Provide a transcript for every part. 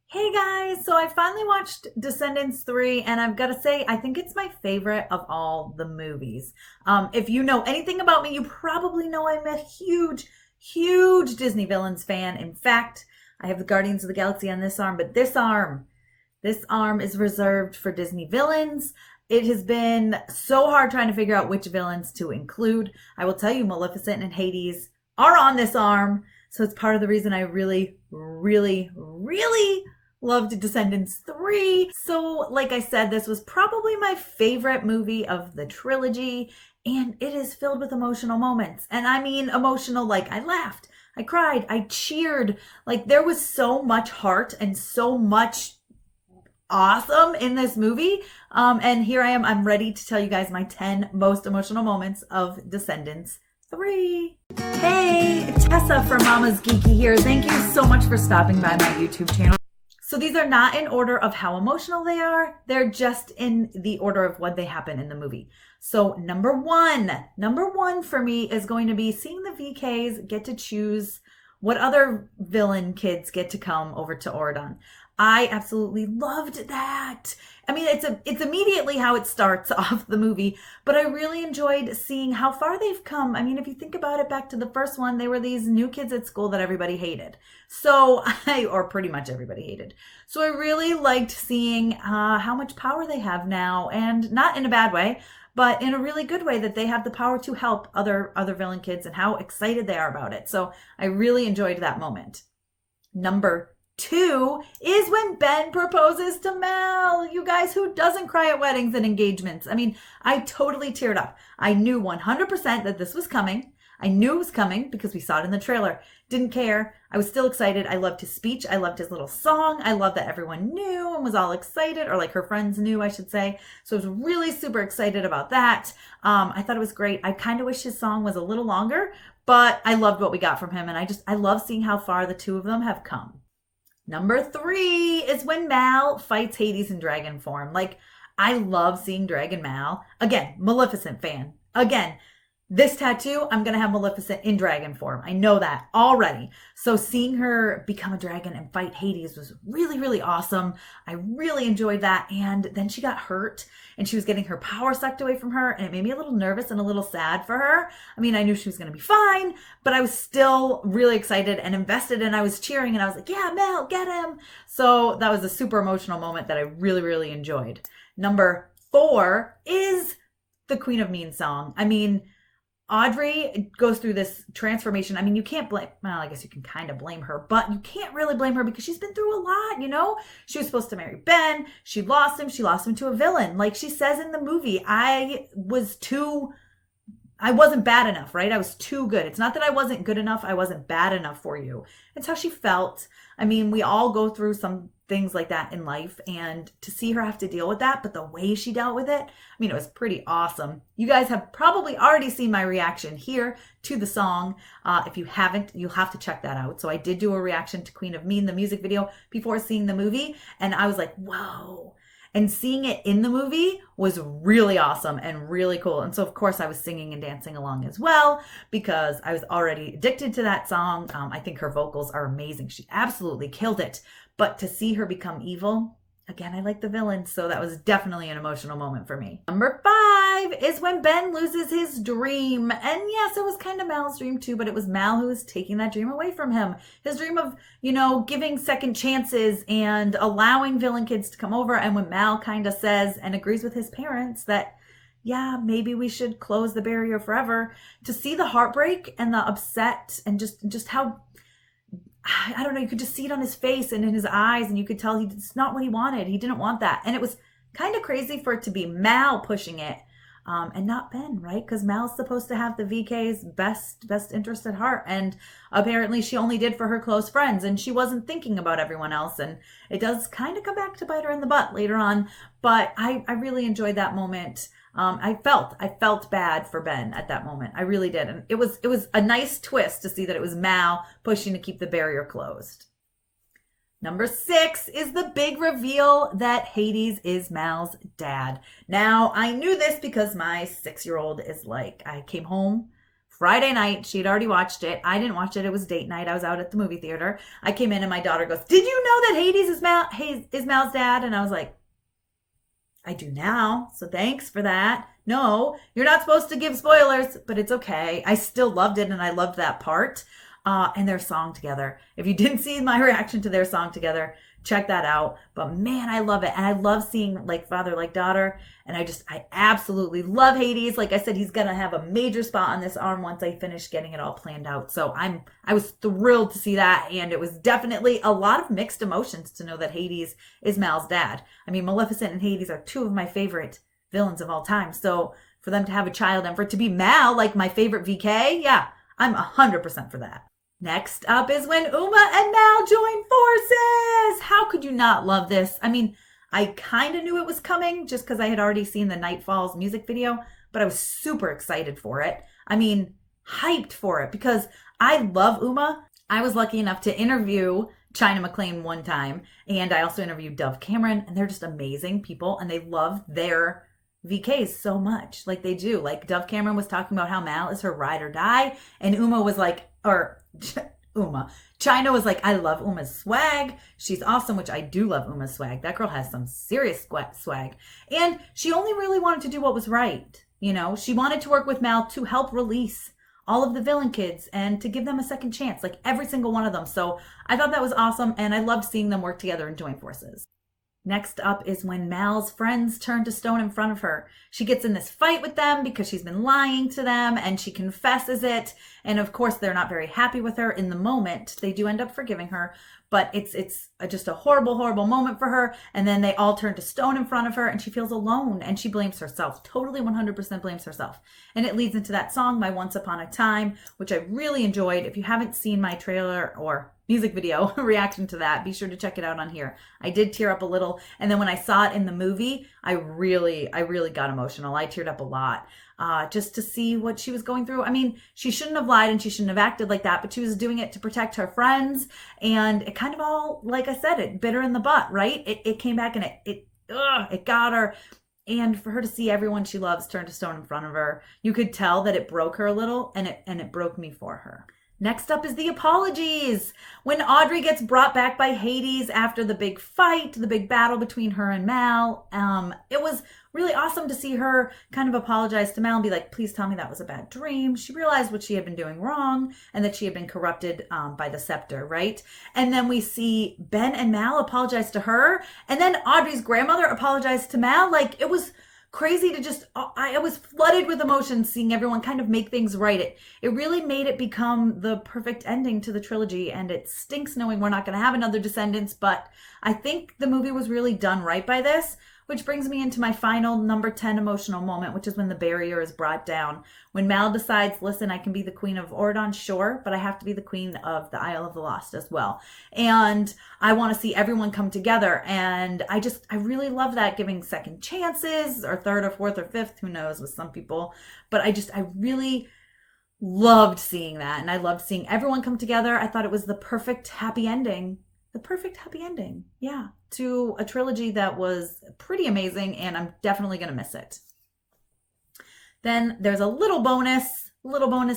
Hey guys, so I finally watched Descendants 3 and I've got to say I think it's my favorite of all the movies. If you know anything about me, you probably know I'm a huge Disney villains fan. In fact, I have the Guardians of the Galaxy on this arm, but this arm is reserved for Disney villains. It has been so hard trying to figure out which villains to include. I will tell you, Maleficent and Hades are on this arm. So it's part of the reason I really loved Descendants 3. So, like I said, this was probably my favorite movie of the trilogy, and it is filled with emotional moments. And I mean emotional, like I laughed, I cried, I cheered. Like there was so much heart and so much awesome in this movie. And here I am, I'm ready to tell you guys my 10 most emotional moments of Descendants 3. Hey, Tessa from Mama's Geeky here. Thank you so much for stopping by my YouTube channel. So these are not in order of how emotional they are. They're just in the order of when they happen in the movie. So number one for me is going to be seeing the VKs get to choose what other villain kids get to come over to Oregon. I absolutely loved that. I mean, it's immediately how it starts off the movie, but I really enjoyed seeing how far they've come. I mean, if you think about it, back to the first one, they were these new kids at school that everybody hated. Or pretty much everybody hated. So I really liked seeing how much power they have now, and not in a bad way, but in a really good way, that they have the power to help other villain kids and how excited they are about it. So I really enjoyed that moment. Number 2 is when Ben proposes to Mal. You guys, who doesn't cry at weddings and engagements? I mean, I totally teared up. I knew 100% that this was coming. I knew it was coming because we saw it in the trailer. Didn't care. I was still excited. I loved his speech. I loved his little song. I loved that everyone knew and was all excited, or like her friends knew, I should say. So I was really super excited about that. I thought it was great. I kind of wish his song was a little longer, but I loved what we got from him. And I love seeing how far the two of them have come. Number 3 is when Mal fights Hades in dragon form. Like, I love seeing Dragon Mal. Again, Maleficent fan. Again, this tattoo, I'm going to have Maleficent in dragon form. I know that already. So seeing her become a dragon and fight Hades was really awesome. I really enjoyed that. And then she got hurt and she was getting her power sucked away from her. And it made me a little nervous and a little sad for her. I mean, I knew she was going to be fine, but I was still really excited and invested, and I was cheering and I was like, yeah, Mel, get him. So that was a super emotional moment that I really enjoyed. Number 4 is the Queen of Mean song. I mean, Audrey goes through this transformation. I mean, you can't blame, well, I guess you can kind of blame her, but you can't really blame her because she's been through a lot, you know? She was supposed to marry Ben. She lost him to a villain. Like she says in the movie, I wasn't bad enough, right? I was too good. It's not that I wasn't good enough. I wasn't bad enough for you. It's how she felt. I mean, we all go through some things like that in life, and to see her have to deal with that, but the way she dealt with it, I mean, it was pretty awesome. You guys have probably already seen my reaction here to the song. If you haven't, you'll have to check that out. So I did do a reaction to Queen of Mean, the music video, before seeing the movie, and I was like, whoa. And seeing it in the movie was really awesome and really cool. And so, of course, I was singing and dancing along as well because I was already addicted to that song. I think her vocals are amazing. She absolutely killed it. But to see her become evil, again, I like the villain, so that was definitely an emotional moment for me. Number 5 is when Ben loses his dream. And yes, it was kind of Mal's dream too, but it was Mal who was taking that dream away from him. His dream of, giving second chances and allowing villain kids to come over. And when Mal kind of says and agrees with his parents that, yeah, maybe we should close the barrier forever, to see the heartbreak and the upset and just how, I don't know, you could just see it on his face and in his eyes, and you could tell it's not what he wanted. He didn't want that. And it was kind of crazy for it to be Mal pushing it and not Ben, right? Because Mal's supposed to have the VK's best interest at heart. And apparently she only did for her close friends, and she wasn't thinking about everyone else. And it does kind of come back to bite her in the butt later on. But I really enjoyed that moment. I felt bad for Ben at that moment. I really did. And it was a nice twist to see that it was Mal pushing to keep the barrier closed. Number 6 is the big reveal that Hades is Mal's dad. Now, I knew this because my 6-year-old is like, I came home Friday night. She'd already watched it. I didn't watch it. It was date night. I was out at the movie theater. I came in and my daughter goes, "Did you know that Hades is Mal's dad?" And I was like, "I do now, so thanks for that. No, you're not supposed to give spoilers, but it's okay." I still loved it, and I loved that part. And their song together. If you didn't see my reaction to their song together, check that out. But man, I love it. And I love seeing like father, like daughter. And I absolutely love Hades. Like I said, he's going to have a major spot on this arm once I finish getting it all planned out. So I was thrilled to see that. And it was definitely a lot of mixed emotions to know that Hades is Mal's dad. I mean, Maleficent and Hades are two of my favorite villains of all time. So for them to have a child and for it to be Mal, like my favorite VK, yeah, I'm 100% for that. Next up is when Uma and Mal join forces. How could you not love this? I mean, I kind of knew it was coming just because I had already seen the Night Falls music video, but I was super excited for it. I mean, hyped for it because I love Uma. I was lucky enough to interview China McClain one time, and I also interviewed Dove Cameron, and they're just amazing people, and they love their VKs so much. Like they do. Like Dove Cameron was talking about how Mal is her ride or die, and Uma was like, China was like, "I love Uma's swag. She's awesome," which I do love Uma's swag. That girl has some serious swag. And she only really wanted to do what was right. You know, she wanted to work with Mal to help release all of the villain kids and to give them a second chance, like every single one of them. So I thought that was awesome. And I loved seeing them work together and join forces. Next up is when Mal's friends turn to stone in front of her. She gets in this fight with them because she's been lying to them and she confesses it. And of course, they're not very happy with her in the moment. They do end up forgiving her, but it's just a horrible, horrible moment for her. And then they all turn to stone in front of her and she feels alone and she blames herself. Totally 100% blames herself. And it leads into that song, My Once Upon a Time, which I really enjoyed. If you haven't seen my trailer or music video reaction to that, be sure to check it out on here. I did tear up a little. And then when I saw it in the movie, I really got emotional. I teared up a lot just to see what she was going through. I mean, she shouldn't have lied and she shouldn't have acted like that, but she was doing it to protect her friends. And it kind of all, like I said, it bit her in the butt, right? It came back and it got her. And for her to see everyone she loves turn to stone in front of her, you could tell that it broke her a little, and it broke me for her. Next up is the apologies. When Audrey gets brought back by Hades after the big fight, the big battle between her and Mal, it was really awesome to see her kind of apologize to Mal and be like, "Please tell me that was a bad dream." She realized what she had been doing wrong and that she had been corrupted by the scepter, right? And then we see Ben and Mal apologize to her, and then Audrey's grandmother apologized to Mal. Like, it was crazy to just, I was flooded with emotions seeing everyone kind of make things right. It really made it become the perfect ending to the trilogy, and it stinks knowing we're not going to have another Descendants, but I think the movie was really done right by this, which brings me into my final number 10 emotional moment, which is when the barrier is brought down. When Mal decides, "Listen, I can be the queen of Oradon, sure, but I have to be the queen of the Isle of the Lost as well. And I want to see everyone come together." And I really love that, giving second chances or third or fourth or fifth, who knows with some people. But I really loved seeing that. And I loved seeing everyone come together. I thought it was the perfect happy ending. Yeah, to a trilogy that was pretty amazing, and I'm definitely going to miss it. Then there's a little bonus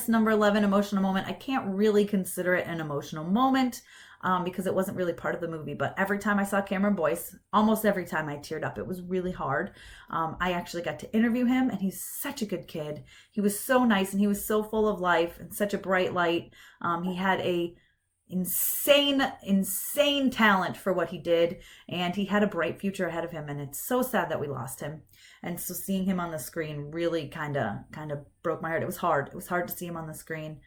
number 11 emotional moment. I can't really consider it an emotional moment because it wasn't really part of the movie, but every time I saw Cameron Boyce, almost every time I teared up. It was really hard. I actually got to interview him, and he's such a good kid. He was so nice, and he was so full of life and such a bright light. He had a insane talent for what he did, and he had a bright future ahead of him, and it's so sad that we lost him. And so seeing him on the screen really kind of broke my heart. It was hard to see him on the screen.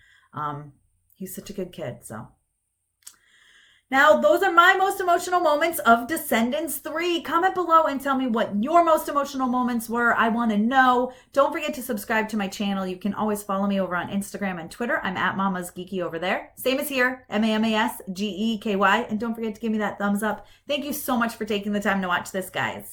He's such a good kid. So now those are my most emotional moments of Descendants 3. Comment below and tell me what your most emotional moments were. I want to know. Don't forget to subscribe to my channel. You can always follow me over on Instagram and Twitter. I'm at Mama's Geeky over there. Same as here, MAMASGEKY. And don't forget to give me that thumbs up. Thank you so much for taking the time to watch this, guys.